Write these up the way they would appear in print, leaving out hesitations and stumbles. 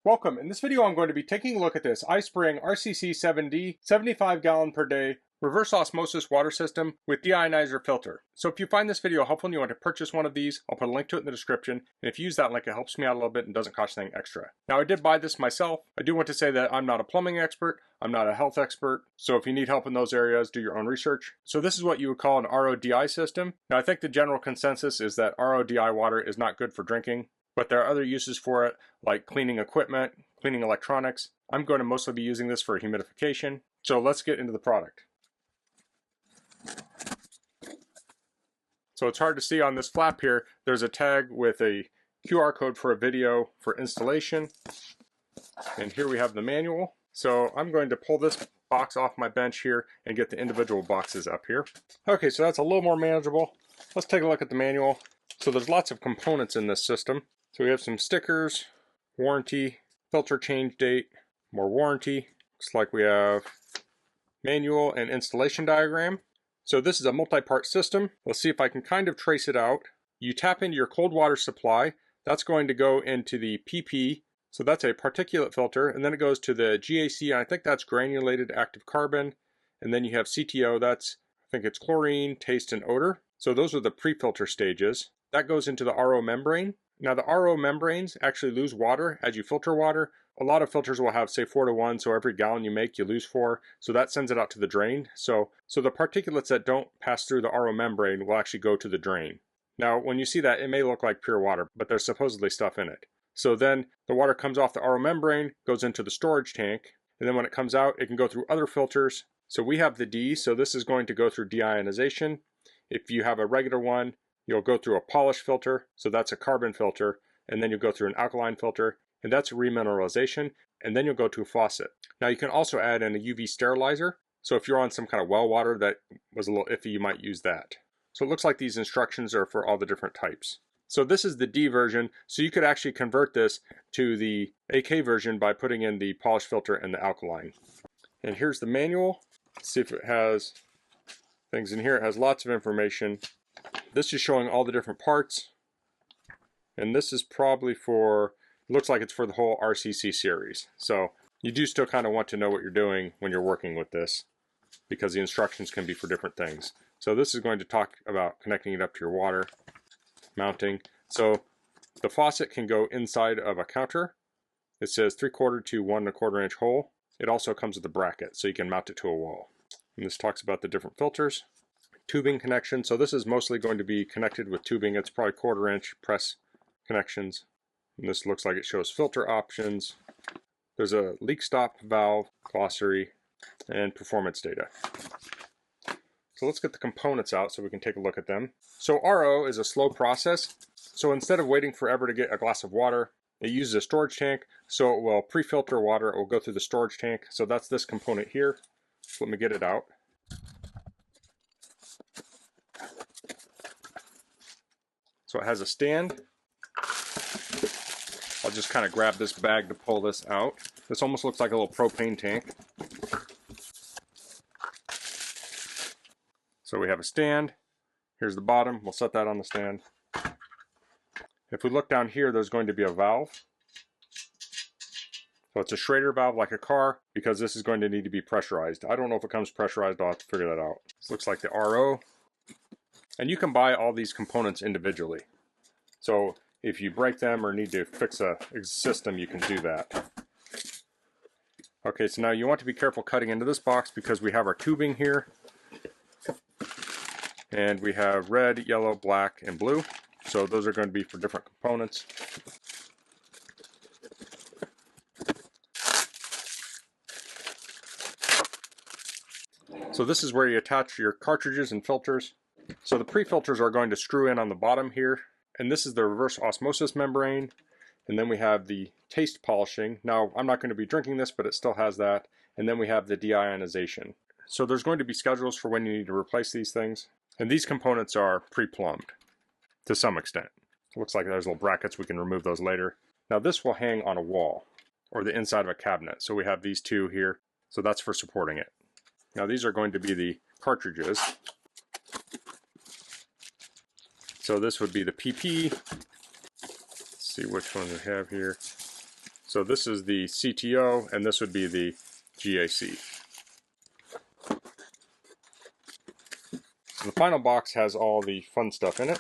Welcome. In this video I'm going to be taking a look at this iSpring RCC7D 75 gallon per day reverse osmosis water system with deionizer filter. So if you find this video helpful and you want to purchase one of these, I'll put a link to it in the description, and if you use that link it helps me out a little bit and doesn't cost anything extra. Now I did buy this myself. I do want to say that I'm not a plumbing expert, I'm not a health expert, so if you need help in those areas, do your own research. So this is what you would call an RODI system. Now I think the general consensus is that RODI water is not good for drinking, but there are other uses for it, like cleaning equipment, cleaning electronics. I'm going to mostly be using this for humidification. So let's get into the product. So it's hard to see on this flap here, there's a tag with a QR code for a video for installation. And here we have the manual. So I'm going to pull this box off my bench here and get the individual boxes up here. Okay, so that's a little more manageable. Let's take a look at the manual. So there's lots of components in this system. So we have some stickers, warranty, filter change date, more warranty. Looks like we have manual and installation diagram. So this is a multi-part system. Let's see if I can kind of trace it out. You tap into your cold water supply. That's going to go into the PP. So that's a particulate filter. And then it goes to the GAC, and I think that's granulated active carbon. And then you have CTO, that's, I think it's chlorine, taste, and odor. So those are the pre-filter stages. That goes into the RO membrane. Now the RO membranes actually lose water as you filter water. A lot of filters will have say 4:1, so every gallon you make you lose 4, so that sends it out to the drain. So the particulates that don't pass through the RO membrane will actually go to the drain. Now when you see that, it may look like pure water, but there's supposedly stuff in it. So then the water comes off the RO membrane, goes into the storage tank, and then when it comes out it can go through other filters. So we have the D, so this is going to go through deionization. If you have a regular one, you'll go through a polish filter, so that's a carbon filter, and then you'll go through an alkaline filter, and that's remineralization, and then you'll go to a faucet. Now you can also add in a UV sterilizer, so if you're on some kind of well water that was a little iffy, you might use that. So it looks like these instructions are for all the different types. So this is the D version, so you could actually convert this to the AK version by putting in the polish filter and the alkaline. And here's the manual. Let's see if it has things in here. It has lots of information. This is showing all the different parts, and this is probably for, looks like it's for the whole RCC series. So you do still kind of want to know what you're doing when you're working with this, because the instructions can be for different things. So this is going to talk about connecting it up to your water, mounting. So the faucet can go inside of a counter. It says 3/4 to 1 1/4 inch hole. It also comes with a bracket, so you can mount it to a wall. And this talks about the different filters. Tubing connection, so this is mostly going to be connected with tubing. It's probably 1/4 inch press connections. And this looks like it shows filter options. There's a leak stop valve, glossary, and performance data. So let's get the components out so we can take a look at them. So RO is a slow process. So instead of waiting forever to get a glass of water, it uses a storage tank. So it will pre-filter water, it will go through the storage tank. So that's this component here. So let me get it out. So it has a stand. I'll just kind of grab this bag to pull this out. This almost looks like a little propane tank. So we have a stand. Here's the bottom. We'll set that on the stand. If we look down here, there's going to be a valve. So it's a Schrader valve like a car, because this is going to need to be pressurized. I don't know if it comes pressurized. I'll have to figure that out. This looks like the RO. And you can buy all these components individually. So if you break them or need to fix a system, you can do that. Okay, so now you want to be careful cutting into this box because we have our tubing here. And we have red, yellow, black, and blue. So those are going to be for different components. So this is where you attach your cartridges and filters. So the pre-filters are going to screw in on the bottom here, and this is the reverse osmosis membrane, and then we have the taste polishing. Now I'm not going to be drinking this, but it still has that, and then we have the deionization. So there's going to be schedules for when you need to replace these things, and these components are pre-plumbed to some extent. It looks like there's little brackets, we can remove those later. Now this will hang on a wall or the inside of a cabinet, so we have these two here, so that's for supporting it. Now these are going to be the cartridges. So this would be the PP. Let's see which one we have here. So this is the CTO and this would be the GAC. So the final box has all the fun stuff in it.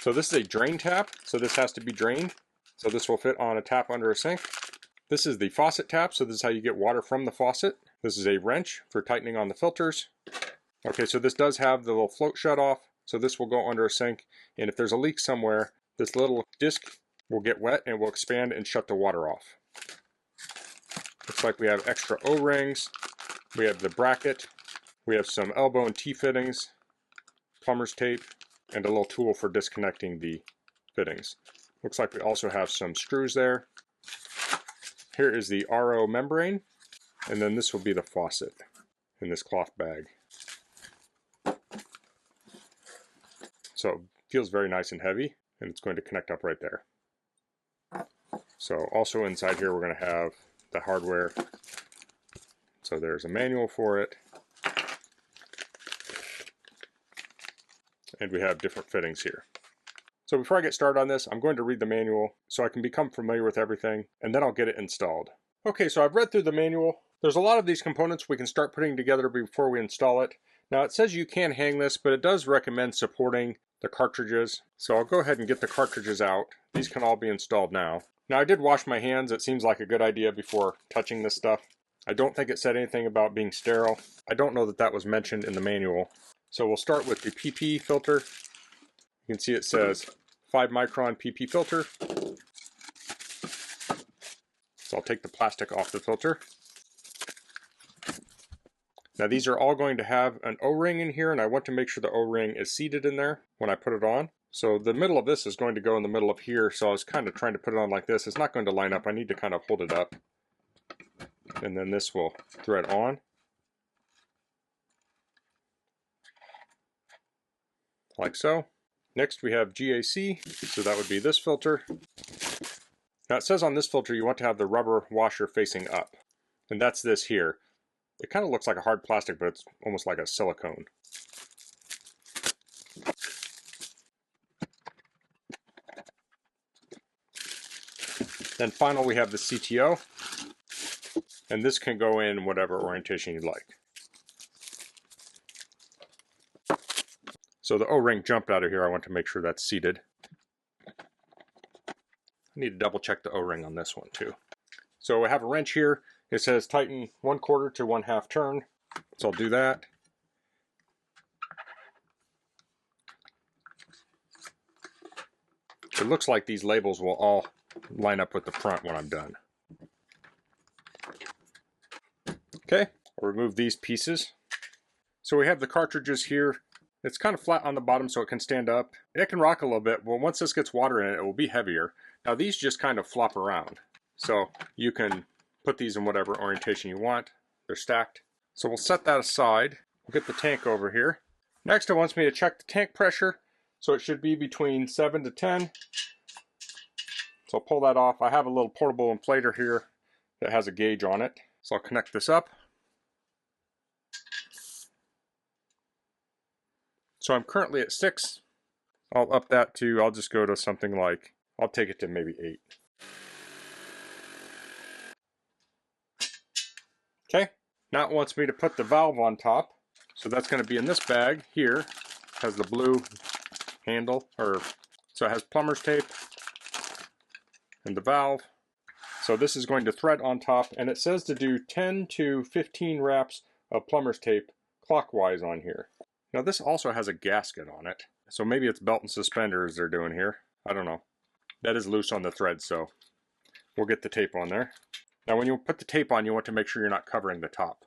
So this is a drain tap, so this has to be drained. So this will fit on a tap under a sink. This is the faucet tap, so this is how you get water from the faucet. This is a wrench for tightening on the filters. Okay, so this does have the little float shut off, so this will go under a sink, and if there's a leak somewhere, this little disc will get wet and will expand and shut the water off. Looks like we have extra O-rings, we have the bracket, we have some elbow and T-fittings, plumber's tape, and a little tool for disconnecting the fittings. Looks like we also have some screws there. Here is the RO membrane, and then this will be the faucet in this cloth bag. So it feels very nice and heavy, and it's going to connect up right there. So also inside here we're going to have the hardware. So there's a manual for it. And we have different fittings here. So before I get started on this, I'm going to read the manual so I can become familiar with everything, and then I'll get it installed. Okay, so I've read through the manual. There's a lot of these components we can start putting together before we install it. Now it says you can hang this, but it does recommend supporting the cartridges. So I'll go ahead and get the cartridges out. These can all be installed now. Now I did wash my hands. It seems like a good idea before touching this stuff. I don't think it said anything about being sterile. I don't know that that was mentioned in the manual. So we'll start with the PP filter. You can see it says 5 micron PP filter. So I'll take the plastic off the filter. Now these are all going to have an O-ring in here, and I want to make sure the O-ring is seated in there when I put it on. So the middle of this is going to go in the middle of here, so I was kind of trying to put it on like this. It's not going to line up. I need to kind of hold it up. And then this will thread on. Like so. Next we have GAC, so that would be this filter. Now it says on this filter you want to have the rubber washer facing up, and that's this here. It kind of looks like a hard plastic, but it's almost like a silicone. Then final we have the CTO, and this can go in whatever orientation you'd like. So the O-ring jumped out of here. I want to make sure that's seated. I need to double check the O-ring on this one too. So I have a wrench here. It says tighten 1/4 to 1/2 turn. So I'll do that. It looks like these labels will all line up with the front when I'm done. Okay, I'll remove these pieces. So we have the cartridges here. It's kind of flat on the bottom so it can stand up. It can rock a little bit, but once this gets water in it, it will be heavier. Now these just kind of flop around. So you can put these in whatever orientation you want. They're stacked. So we'll set that aside. We'll get the tank over here. Next it wants me to check the tank pressure. So it should be between 7 to 10. So I'll pull that off. I have a little portable inflator here that has a gauge on it. So I'll connect this up. So I'm currently at 6. I'll up that to, I'll just go to something like, I'll take it to maybe 8. Okay, now it wants me to put the valve on top. So that's going to be in this bag here. It has the blue handle, so it has plumber's tape and the valve. So this is going to thread on top, and it says to do 10 to 15 wraps of plumber's tape clockwise on here. Now this also has a gasket on it, so maybe it's belt and suspenders they're doing here. I don't know. That is loose on the thread, so we'll get the tape on there. Now when you put the tape on, you want to make sure you're not covering the top.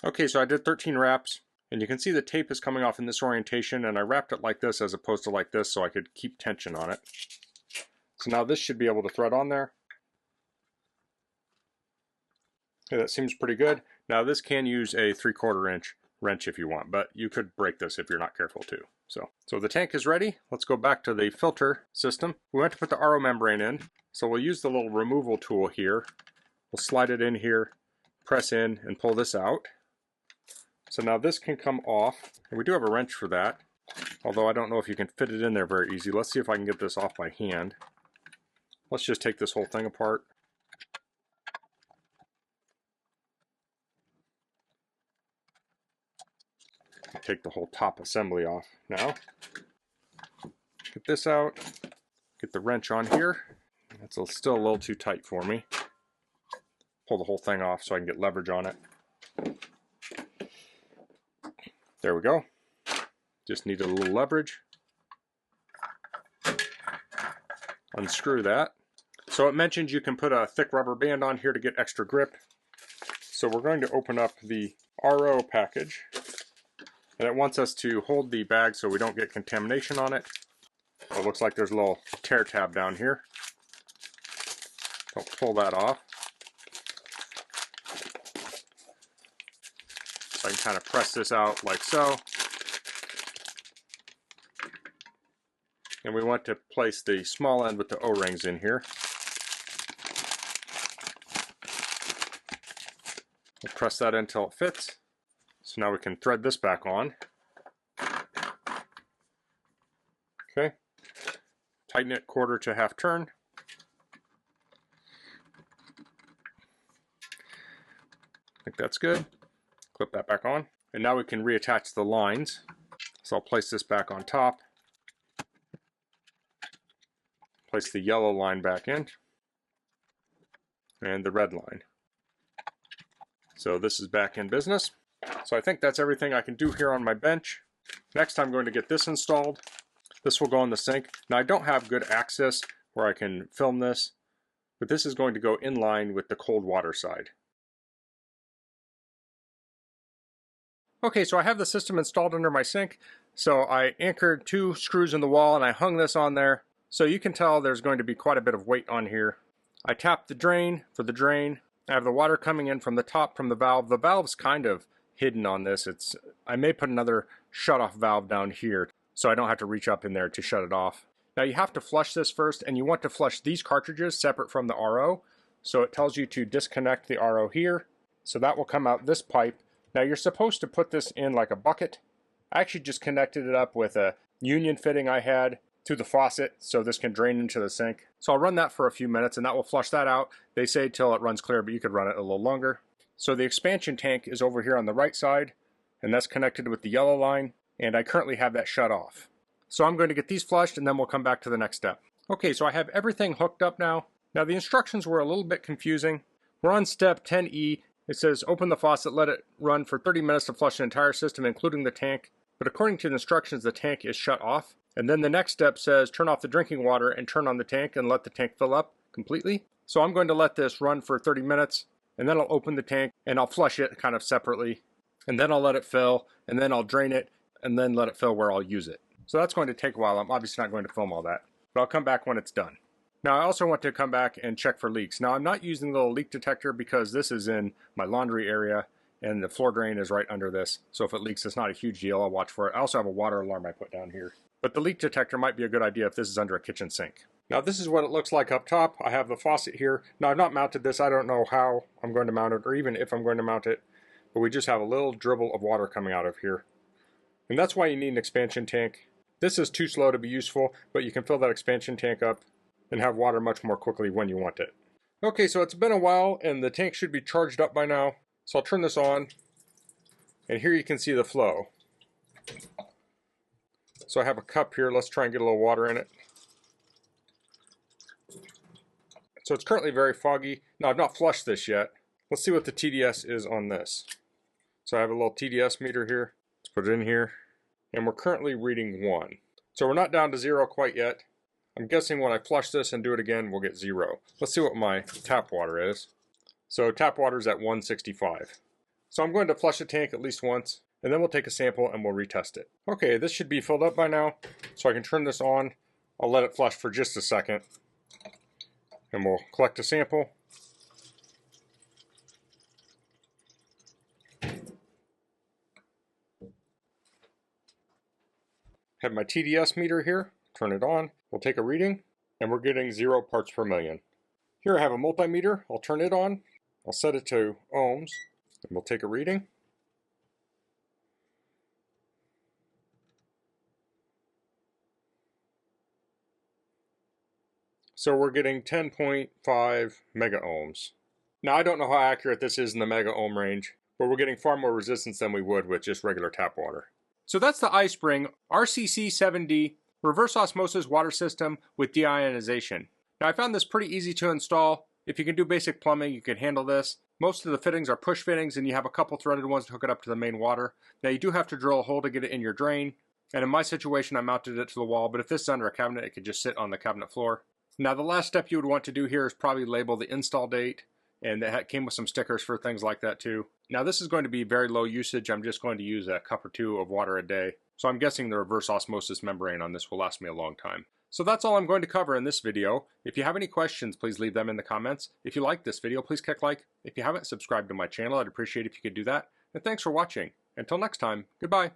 Okay, so I did 13 wraps, and you can see the tape is coming off in this orientation, and I wrapped it like this as opposed to like this so I could keep tension on it. So now this should be able to thread on there. Okay, that seems pretty good. Now this can use a 3/4 inch wrench if you want, but you could break this if you're not careful too. So the tank is ready. Let's go back to the filter system. We want to put the RO membrane in, so we'll use the little removal tool here. We'll slide it in here, press in, and pull this out. So now this can come off, and we do have a wrench for that. Although I don't know if you can fit it in there very easy. Let's see if I can get this off by hand. Let's just take this whole thing apart. Take the whole top assembly off now. Get this out. Get the wrench on here. It's still a little too tight for me. Pull the whole thing off so I can get leverage on it. There we go. Just need a little leverage. Unscrew that. So it mentioned you can put a thick rubber band on here to get extra grip. So we're going to open up the RO package. And it wants us to hold the bag so we don't get contamination on it. It looks like there's a little tear tab down here. I'll pull that off. So I can kind of press this out like so. And we want to place the small end with the O-rings in here. We'll press that in until it fits. So now we can thread this back on. Okay. Tighten it quarter to half turn. I think that's good. Clip that back on. And now we can reattach the lines. So I'll place this back on top. Place the yellow line back in. And the red line. So this is back in business. So I think that's everything I can do here on my bench. Next I'm going to get this installed. This will go in the sink. Now I don't have good access where I can film this, but this is going to go in line with the cold water side. Okay, so I have the system installed under my sink. So I anchored 2 screws in the wall and I hung this on there. So you can tell there's going to be quite a bit of weight on here. I tapped the drain for the drain. I have the water coming in from the top from the valve. The valve's kind of hidden on this. I may put another shut-off valve down here so I don't have to reach up in there to shut it off. Now you have to flush this first, and you want to flush these cartridges separate from the RO. So it tells you to disconnect the RO here. So that will come out this pipe. Now you're supposed to put this in like a bucket. I actually just connected it up with a union fitting I had to the faucet so this can drain into the sink. So I'll run that for a few minutes and that will flush that out. They say till it runs clear, but you could run it a little longer. So the expansion tank is over here on the right side, and that's connected with the yellow line, and I currently have that shut off. So I'm going to get these flushed and then we'll come back to the next step. Okay, so I have everything hooked up now. Now the instructions were a little bit confusing. We're on step 10E. It says open the faucet, let it run for 30 minutes to flush the entire system, including the tank. But according to the instructions, the tank is shut off. And then the next step says turn off the drinking water and turn on the tank and let the tank fill up completely. So I'm going to let this run for 30 minutes and then I'll open the tank and I'll flush it kind of separately. And then I'll let it fill and then I'll drain it and then let it fill where I'll use it. So that's going to take a while. I'm obviously not going to film all that, but I'll come back when it's done. Now I also want to come back and check for leaks. Now I'm not using the little leak detector because this is in my laundry area and the floor drain is right under this. So if it leaks, it's not a huge deal. I'll watch for it. I also have a water alarm I put down here. But the leak detector might be a good idea if this is under a kitchen sink. Now this is what it looks like up top. I have the faucet here. Now I've not mounted this. I don't know how I'm going to mount it or even if I'm going to mount it. But we just have a little dribble of water coming out of here. And that's why you need an expansion tank. This is too slow to be useful, but you can fill that expansion tank up and have water much more quickly when you want it. Okay, so it's been a while and the tank should be charged up by now. So I'll turn this on and here you can see the flow. So I have a cup here. Let's try and get a little water in it. So it's currently very foggy. Now I've not flushed this yet. Let's see what the TDS is on this. So I have a little TDS meter here. Let's put it in here. And we're currently reading 1. So we're not down to 0 quite yet. I'm guessing when I flush this and do it again, we'll get 0. Let's see what my tap water is. So tap water is at 165. So I'm going to flush the tank at least once, and then we'll take a sample and we'll retest it. Okay, this should be filled up by now, so I can turn this on. I'll let it flush for just a second, and we'll collect a sample. Have my TDS meter here, turn it on, we'll take a reading, and we're getting 0 parts per million. Here I have a multimeter, I'll turn it on, I'll set it to ohms, and we'll take a reading. So we're getting 10.5 mega ohms. Now I don't know how accurate this is in the mega ohm range, but we're getting far more resistance than we would with just regular tap water. So that's the iSpring RCC7D reverse osmosis water system with deionization. Now I found this pretty easy to install. If you can do basic plumbing, you can handle this. Most of the fittings are push fittings and you have a couple threaded ones to hook it up to the main water. Now you do have to drill a hole to get it in your drain. And in my situation, I mounted it to the wall, but if this is under a cabinet, it could just sit on the cabinet floor. Now the last step you would want to do here is probably label the install date, and that came with some stickers for things like that too. Now this is going to be very low usage. I'm just going to use a cup or two of water a day. So I'm guessing the reverse osmosis membrane on this will last me a long time. So that's all I'm going to cover in this video. If you have any questions, please leave them in the comments. If you like this video, please click like. If you haven't subscribed to my channel, I'd appreciate if you could do that. And thanks for watching. Until next time, goodbye.